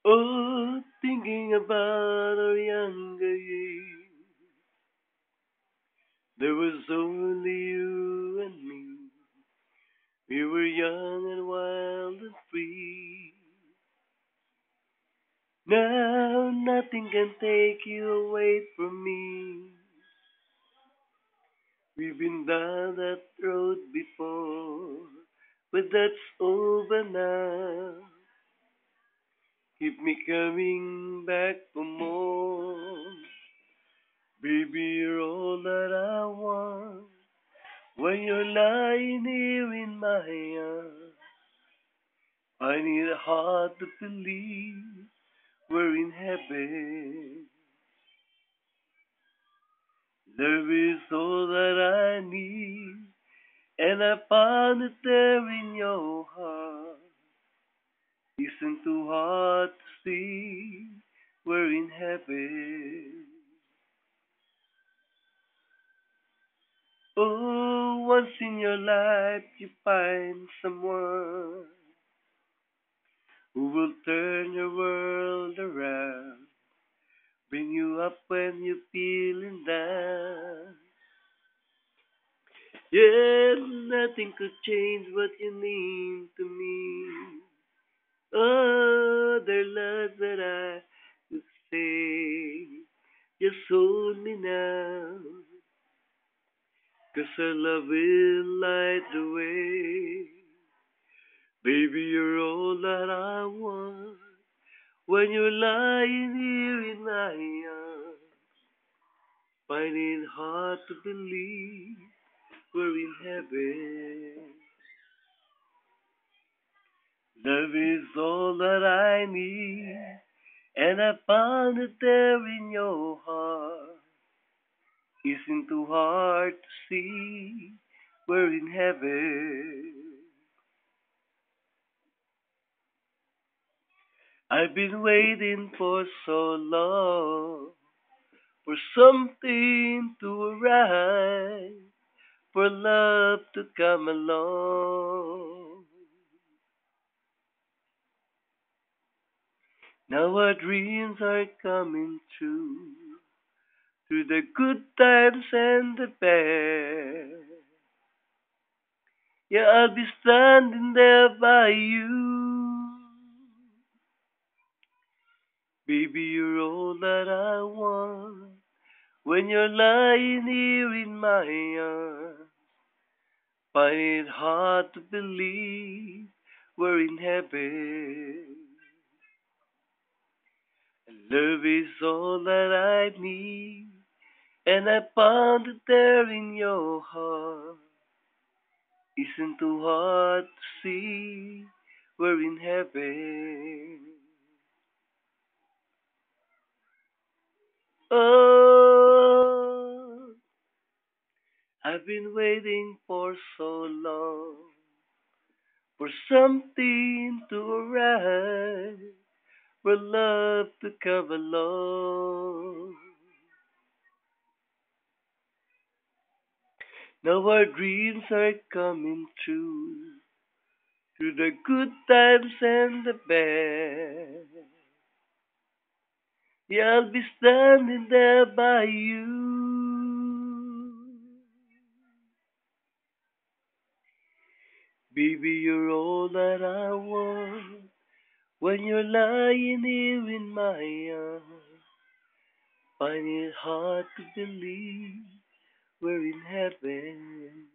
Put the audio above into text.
Oh, thinking about our younger years, there was only you and me. We were young and wild and free. Now nothing can take you away from me. We've been down that road before, but that's over now. Keep me coming back for more. Baby, you're all that I want. When you're lying here in my arms, I need a heart to believe we're in heaven. Love is all that I need, and I found it there in your heart. Isn't too hard to see we're in heaven. Oh, once in your life you find someone who will turn your world around, bring you up when you're feeling down. Yeah, nothing could change what you mean to me. Oh, there lots that I could say. Just hold me now, 'cause our love will light the way. Baby, you're all that I want. When you're lying here in my arms, find it hard to believe we're in heaven. Love is all that I need, and I found it there in your heart. Isn't too hard to see we're in heaven. I've been waiting for so long for something to arise, for love to come along. Now our dreams are coming true, through the good times and the bad. Yeah, I'll be standing there by you. Baby, you're all that I want. When you're lying here in my arms, find it hard to believe we're in heaven. And love is all that I need, and I found it there in your heart. Isn't too hard to see we're in heaven. Oh, I've been waiting for so long for something to arise, for love to come along. Now our dreams are coming true, through the good times and the bad. Yeah, I'll be standing there by you. Baby, you're all that I want. When you're lying here in my arms, find it hard to believe we're in heaven.